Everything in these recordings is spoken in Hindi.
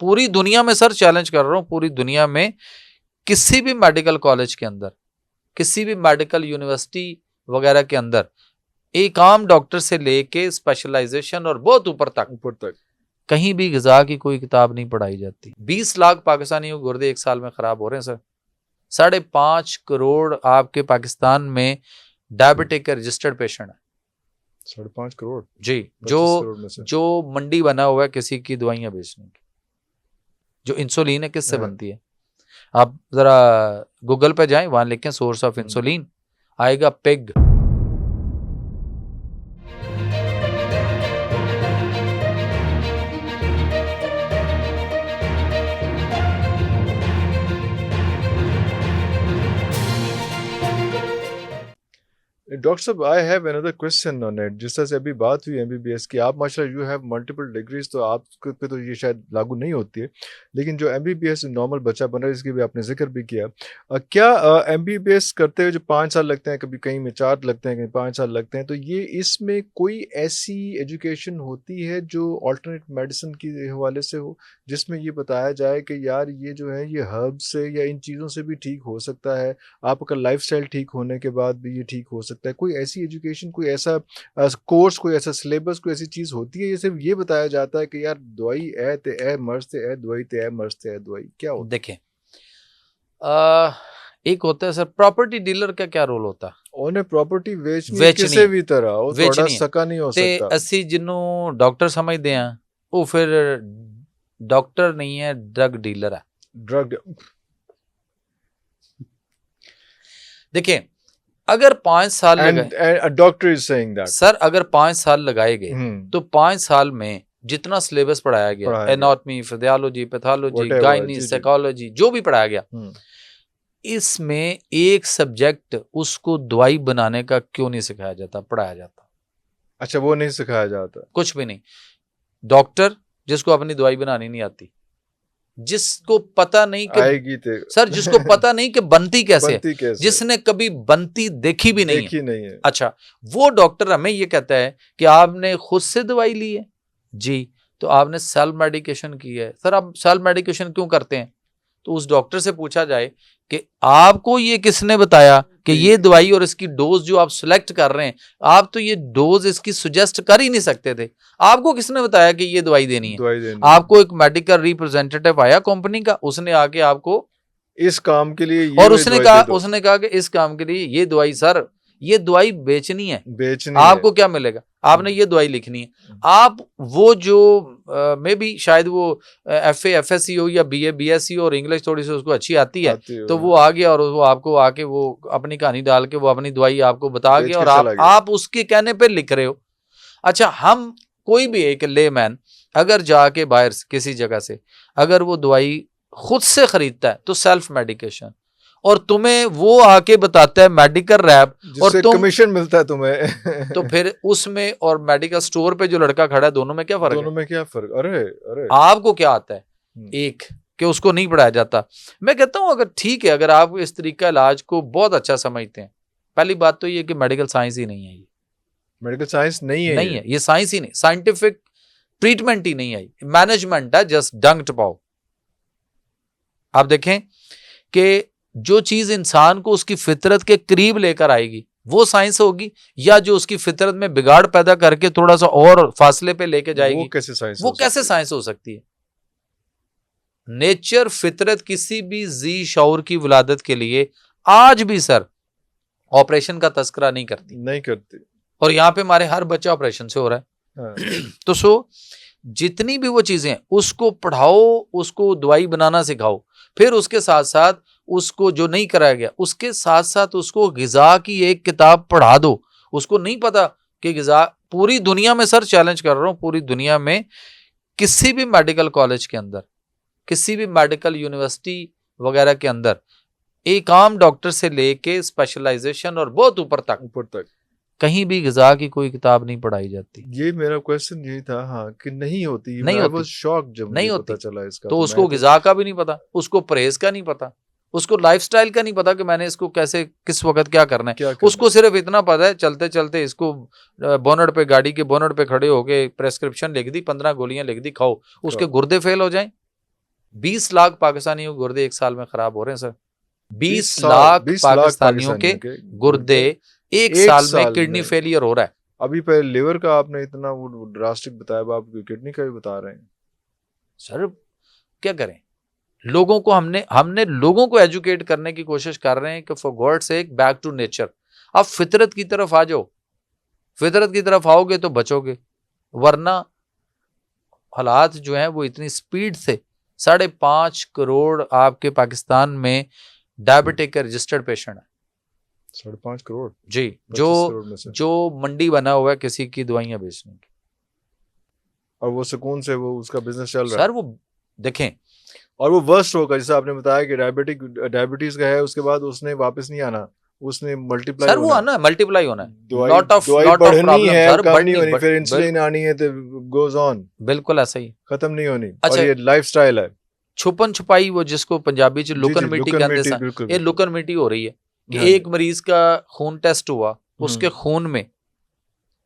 पूरी दुनिया में सर चैलेंज कर रहा हूं, पूरी दुनिया में किसी भी मेडिकल कॉलेज के अंदर, किसी भी मेडिकल यूनिवर्सिटी वगैरह के अंदर एक आम डॉक्टर से लेके स्पेशलाइजेशन और बहुत ऊपर तक कहीं भी ग़िज़ा की कोई किताब नहीं पढ़ाई जाती। 20 लाख पाकिस्तानियों के गुर्दे एक साल में खराब हो रहे हैं सर। 5.5 करोड़ आपके पाकिस्तान में डायबिटिक के रजिस्टर्ड पेशेंट है। 5.5 करोड़ जी, जो मंडी बना हुआ है किसी की दवाइयां बेचने की। जो इंसुलिन है किससे बनती है? आप जरा गूगल पे जाएं, वहां लिखें सोर्स ऑफ इंसुलिन, आएगा पिग। डॉक्टर साहब, I have another question on it. जिस तरह से अभी बात हुई एमबीबीएस की, आप माशाल्लाह यू हैव मल्टीपल डिग्रीज, तो आप पे तो ये शायद लागू नहीं होती है, लेकिन जो एमबीबीएस नॉर्मल बच्चा बन रहा है, इसकी भी आपने जिक्र भी किया। क्या एमबीबीएस करते हुए जो 5 साल लगते हैं, कभी कहीं में 4 लगते हैं, कहीं 5 साल लगते हैं, तो ये इसमें कोई ऐसी एजुकेशन होती है जो ऑल्टरनेट मेडिसिन के हवाले से हो, जिसमें ये बताया जाए कि यार ये जो है ये हर्ब से या इन चीज़ों से भी ठीक हो सकता है, आपका लाइफस्टाइल ठीक होने के बाद भी ये ठीक हो सकता है? कोई ऐसी एजुकेशन, कोई ऐसा कोर्स, कोई ऐसा सिलेबस, कोई ऐसी चीज़ होती है, ये सिर्फ ये बताया जाता है कि यार दवाई है ते है, मर्ज ते है दवाई, ते है मर्ज ते है दवाई? क्या होता है? देखें, एक होता है सर प्रॉपर्टी डीलर का क्या रोल होता है? उन्हें प्रॉपर्टी वेचनी किसी भी तरह, वो थोड़ा सका नहीं हो सकता। असी जिन्हों डॉक्टर समझते हैं वो फिर डॉक्टर नहीं है, ड्रग डीलर है। ड्रग, देखिए, अगर 5 साल doctor is saying that sir, अगर 5 साल लगाए गए तो 5 साल में जितना सिलेबस पढ़ाया गया, anatomy, physiology, pathology, gynae, psychology, जो भी पढ़ाया गया, इसमें एक सब्जेक्ट उसको दवाई बनाने का क्यों नहीं सिखाया जाता, पढ़ाया जाता? अच्छा, वो नहीं सिखाया जाता? कुछ भी नहीं। डॉक्टर जिसको अपनी दवाई बनानी नहीं आती, जिसको पता नहीं कि सर, जिसको पता नहीं कि बनती कैसे, जिसने कभी बनती देखी भी नहीं है। अच्छा, वो डॉक्टर हमें ये कहता है कि आपने खुद से दवाई ली है जी, तो आपने सेल्फ मेडिकेशन की है। सर, आप सेल्फ मेडिकेशन क्यों करते हैं? तो उस डॉक्टर से पूछा जाए कि आपको ये किसने बताया कि ये दवाई और इसकी डोज जो आप सिलेक्ट कर रहे हैं, आप तो ये डोज इसकी सुजेस्ट कर ही नहीं सकते थे। आपको किसने बताया कि ये दवाई देनी है? आपको एक मेडिकल रिप्रेजेंटेटिव आया कंपनी का, उसने आके आपको इस काम के लिए और उसने कहा कि इस काम के लिए ये दवाई, सर ये दवाई बेचनी है, आपको क्या मिलेगा? आपने ये दवाई लिखनी है। आप वो जो मे बी शायद वो FA FSC हो या BA BSc और इंग्लिश थोड़ी सी उसको अच्छी आती है, तो वो आ गया और वो आपको आके वो अपनी कहानी डाल के वो अपनी दवाई आपको बता गया और आप उसके कहने पे लिख रहे हो। अच्छा, हम कोई भी एक लेमैन अगर जाके बाहर किसी जगह से अगर वो दवाई खुद से खरीदता है तो सेल्फ मेडिकेशन, और तुम्हें वो आके बताता है मेडिकल रैप और तुम कमीशन मिलता है तुम्हें तो फिर उसमें और मेडिकल स्टोर पे जो लड़का खड़ा है, दोनों में क्या फर्क है? दोनों में क्या फर्क? अरे आपको क्या आता है? एक कि उसको नहीं पढ़ाया जाता। मैं कहता हूं अगर ठीक है, अगर आप इस तरीका इलाज को बहुत अच्छा समझते हैं, पहली बात तो ये कि मेडिकल साइंस ही नहीं है, ये मेडिकल साइंस नहीं है, ये साइंस ही नहीं, साइंटिफिक ट्रीटमेंट ही नहीं है, मैनेजमेंट है, जस्ट डंग टपाओ। आप देखें कि जो चीज इंसान को उसकी फितरत के करीब लेकर आएगी वो साइंस होगी, या जो उसकी फितरत में बिगाड़ पैदा करके थोड़ा सा और फासले पे लेके जाएगी, वो कैसे साइंस हो सकती है? नेचर, फितरत किसी भी जी शऊर की विलादत के लिए आज भी सर ऑपरेशन का तस्करा नहीं करती। और यहाँ पे हमारे हर बच्चा ऑपरेशन से हो रहा है। तो सो जितनी भी वो चीजें उसको पढ़ाओ, उसको दवाई बनाना सिखाओ, फिर उसके साथ साथ उसको जो नहीं कराया गया उसके साथ साथ उसको ग़िज़ा की एक किताब पढ़ा दो। उसको नहीं पता कि ग़िज़ा, पूरी दुनिया में सर चैलेंज कर रहा हूं, पूरी दुनिया में किसी भी मेडिकल कॉलेज के अंदर, किसी भी मेडिकल यूनिवर्सिटी वगैरह के अंदर एक आम डॉक्टर से लेके स्पेशलाइजेशन और बहुत ऊपर तक कहीं भी ग़िज़ा की कोई किताब नहीं पढ़ाई जाती। ये मेरा क्वेश्चन यही था, हाँ, कि नहीं होती। शॉक जब नहीं होती पता चला इसका, तो उसको ग़िज़ा का भी नहीं पता, उसको परहेज का नहीं पता, उसको लाइफस्टाइल का नहीं पता कि मैंने इसको कैसे किस वक्त क्या करना है। उसको सिर्फ इतना पता है चलते चलते इसको बोनट पे, गाड़ी के बोनट पे खड़े होके प्रेस्क्रिप्शन लिख दी, 15 गोलियां लिख दी, खाओ, उसके गुर्दे फेल हो जाएं, 20 लाख पाकिस्तानियों के गुर्दे एक साल में खराब हो रहे हैं सर। 20 लाख पाकिस्तानियों के गुर्दे एक साल में किडनी फेलियर हो रहा है। अभी पहले लिवर का आपने इतना वो ड्रास्टिक बताया, आप किडनी का भी बता रहे हैं सर। क्या करें, लोगों को हमने लोगों को एजुकेट करने की कोशिश कर रहे हैं कि for God sake back to nature. आप फितरत की तरफ आ जाओ, फितरत की तरफ आओगे तो बचोगे, वरना हालात जो हैं वो इतनी स्पीड से 5.5 करोड़ आपके पाकिस्तान में डायबिटिक के रजिस्टर्ड पेशेंट है। 5.5 करोड़ जी, जो मंडी बना हुआ है किसी की दवाइयां बेचने की, और वो सुकून से वो उसका बिजनेस चल रहा है सर। वो देखें, और वो वर्स्ट होगा, जैसे आपने बताया कि डायबिटीज का है, उसके बाद उसने वापस नहीं आना, उसने मल्टीप्लाई सर, वो आना मल्टीप्लाई होना है, लॉट ऑफ प्रॉब्लम है, कम नहीं होनी, फिर इंसुलिन आनी है तो गोज ऑन, बिल्कुल ऐसा ही, खत्म नहीं होनी। अच्छा, और ये लाइफस्टाइल है, छुपन छुपाई, वो जिसको पंजाबी च लुकन मिट्टी कहते हैं, ये लुकन मिट्टी हो रही है कि एक मरीज का खून टेस्ट हुआ, उसके खून में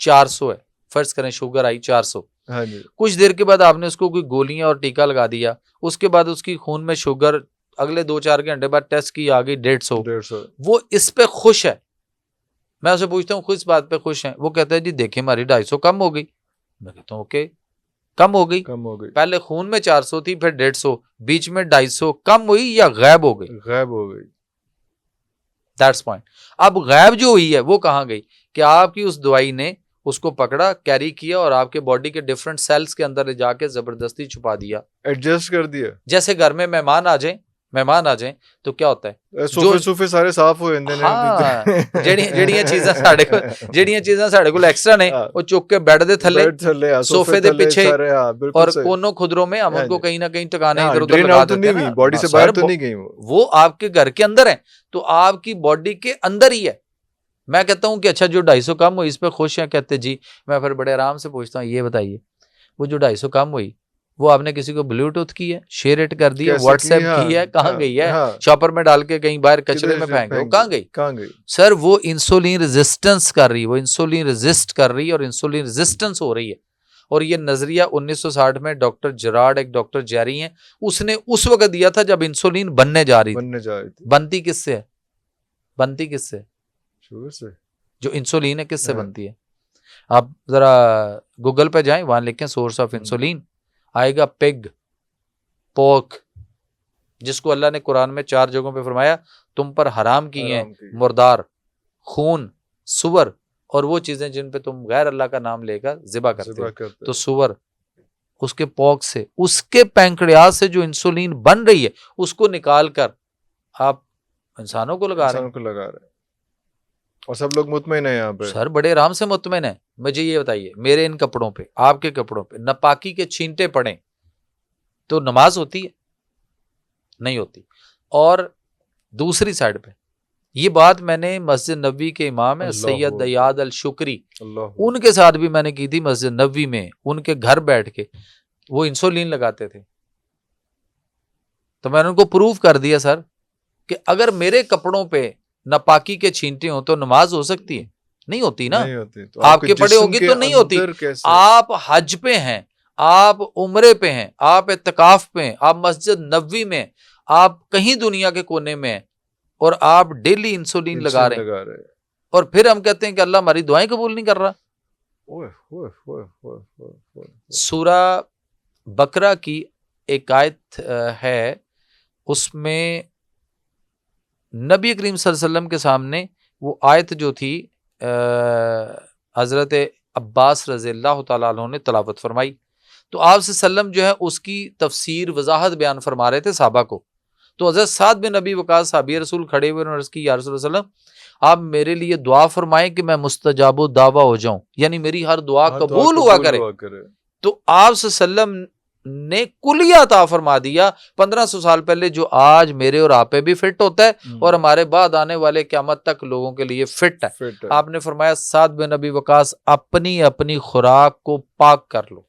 400 है, फर्ज करें शुगर आई 400, कुछ देर के बाद आपने उसको कोई गोलियां और टीका लगा दिया, उसके बाद उसकी खून में शुगर अगले 2-4 घंटे बाद टेस्ट की आ गई 150। वो इस पे खुश है। मैं उसे पूछता हूँ किस बात पे खुश है, वो कहता है जी देखिए हमारी 250 कम हो गई। मैं कहता हूँ ओके, कम हो गई। पहले खून में 400 थी, फिर 150, बीच में 250 कम हुई या गायब हो गई? That's point. अब गायब जो हुई है वो कहाँ गई कि आपकी उस दवाई ने उसको पकड़ा, कैरी किया और आपके बॉडी के डिफरेंट सेल्स के अंदर ले जाके जबरदस्ती छुपा दिया, एडजस्ट कर दिया। जैसे घर में मेहमान आ जाए तो क्या होता है, सोफे सारे साफ हो जाते हैं। हाँ, ਜਿਹੜੀਆਂ ਚੀਜ਼ਾਂ ਸਾਡੇ ਕੋਲ एक्स्ट्रा ने वो चुक के बेड दे थल्ले, सोफे दे पीछे और कोनों खुदरों में हम उनको कहीं ना कहीं टकाने इधर-उधर लगा देते हैं, बॉडी से बाहर तो नहीं गई वो आपके घर के अंदर है, तो आपकी बॉडी के अंदर ही है। मैं कहता हूँ कि अच्छा जो 250 कम हुई इस पे खुश हैं, कहते जी। मैं फिर बड़े आराम से पूछता हूँ, ये बताइए वो जो 250 कम हुई वो आपने किसी को ब्लूटूथ की है, शेयर इट कर दिया, व्हाट्सएप की है, कहाँ गई है? शॉपर में डाल के कहीं बाहर कचरे में फेंक दो, कहाँ गई? सर वो इंसुलिन रेजिस्टेंस कर रही है, वो इंसुलिन रेजिस्ट कर रही है और इंसुलिन रेजिस्टेंस हो रही है। और ये नजरिया 1960 में डॉक्टर जेरार्ड, एक डॉक्टर जेरी हैं, उसने उस वक्त दिया था जब इंसुलिन बनने जा रही थी। बनती किससे है? शुगर से। जो इंसुलिन है किससे बनती है? आप जरा गूगल पे जाएं, वहां लिखें सोर्स ऑफ इंसुलिन, आएगा पिग, पोर्क, जिसको अल्लाह ने कुरान में 4 जगहों पे फरमाया तुम पर हराम की हैं, मुर्दार, खून, सुवर और वो चीजें जिन पे तुम गैर अल्लाह का नाम लेकर ज़िबा करते हो। तो सुवर, उसके पोर्क से, उसके पैंक्रियास से जो इंसुलिन बन रही है उसको निकाल कर आप इंसानों को लगा रहे हैं और सब लोग मुतमईन है यहाँ पे। सर बड़े आराम से मुतमईन है। मुझे ये बताइए, मेरे इन कपड़ों पे, आपके कपड़ों पे नापाकी के छींटे पड़े तो नमाज होती है? नहीं होती। और दूसरी साइड पे ये बात मैंने मस्जिद नबवी के इमाम है सैयद दयाद अल शुक्री, उनके साथ भी मैंने की थी मस्जिद नबवी में, उनके घर बैठ के। वो इंसुलिन लगाते थे तो मैंने उनको प्रूव कर दिया सर कि अगर मेरे कपड़ों पे नापाकी के छींटे हो तो नमाज हो सकती है? नहीं होती ना। नहीं होती। तो आपके पड़े होगी तो नहीं होती। आप हज पे हैं, आप उम्रे पे हैं, आप इत्तिकाफ पे हैं, आप मस्जिद नबवी में, आप कहीं दुनिया के कोने में हैं और आप डेली इंसुलिन लगा रहे हैं और फिर हम कहते हैं कि अल्लाह हमारी दुआएं कबूल नहीं कर रहा। सूरा बकरा की एक आयत है, उसमें नबी करीम सल्लल्लाहु अलैहि वसल्लम के सामने वो आयत जो थी हज़रत अब्बास रज़ियल्लाहु तआला अन्हु ने तलावत फरमाई। तो आप सल्लम जो है उसकी तफसीर वजाहत बयान फरमा रहे थे साहबा को। तो हज़रत साद बिन नबी वक़ास साहबी रसूल खड़े हुए और अर्ज़ की, या रसूल सल्लम आप मेरे लिए दुआ फरमाएं कि मैं मुस्तजाबो दावा हो जाऊं, यानी मेरी हर दुआ कबूल हुआ करे। तो आप सल्लम ने कुलिया अता फरमा दिया। 1500 साल पहले जो आज मेरे और आप पे भी फिट होता है और हमारे बाद आने वाले क़यामत तक लोगों के लिए फिट है। आपने फरमाया साद बिन नबी वकास अपनी अपनी खुराक को पाक कर लो,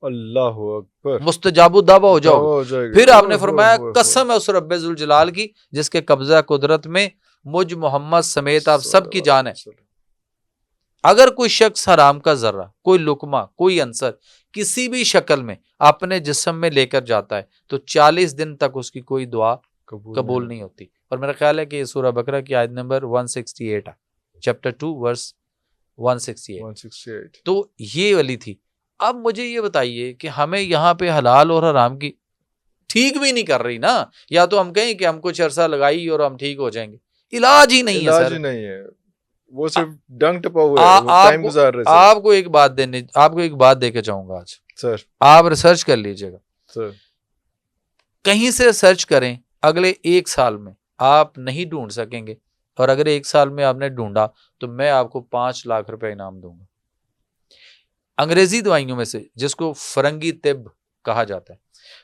अल्लाह अकबर, मुस्तजाबु दावा हो जाओगे। फिर आपने फरमाया कसम है उस रब्बे जुल जलाल की जिसके कब्जा कुदरत में मुझ मोहम्मद समेत आप सब की जान है। अगर कोई शख्स हराम का जर्रा, कोई लुकमा, कोई अंसर किसी भी शक्ल में अपने जिस्म में लेकर जाता है तो 40 दिन तक उसकी कोई दुआ कबूल नहीं होती। और मेरा ख्याल है कि ये सूरह बकरा की आयत नंबर 168 है, चैप्टर 2 वर्स 168। तो ये वाली थी। अब मुझे ये बताइए कि हमें यहाँ पे हलाल और हराम की ठीक भी नहीं कर रही ना, या तो हम कहें कि हम कुछ अरसा लगाई और हम ठीक हो जाएंगे, इलाज ही नहीं है सर। इलाज ही नहीं है, वो सिर्फ डंग टपा हुआ है, वो टाइम गुजार रहे। आपको एक बात देके चाहूंगा आज सर, आप रिसर्च कर लीजिएगा सर, कहीं से सर्च करें, अगले 1 साल में आप नहीं ढूंढ सकेंगे, और अगर 1 साल में आपने ढूंढा तो मैं आपको 5 लाख रुपए इनाम दूंगा। अंग्रेजी दवाइयों में से जिसको फरंगी तिब कहा जाता है,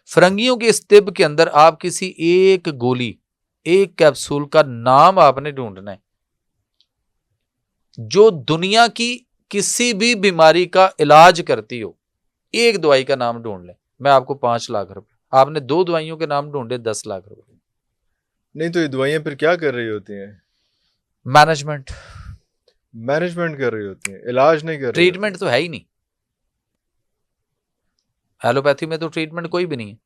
फरंगियों के इस तिब के अंदर आप किसी एक गोली, एक कैप्सूल का नाम आपने ढूंढना है जो दुनिया की किसी भी बीमारी का इलाज करती हो। एक दवाई का नाम ढूंढ लें, मैं आपको 5 लाख रुपए। आपने 2 दवाइयों के नाम ढूंढे, 10 लाख रुपए। नहीं तो ये दवाइयां फिर क्या कर रही होती हैं? मैनेजमेंट कर रही होती हैं, इलाज नहीं कर रही। ट्रीटमेंट तो है ही नहीं, एलोपैथी में तो ट्रीटमेंट कोई भी नहीं है।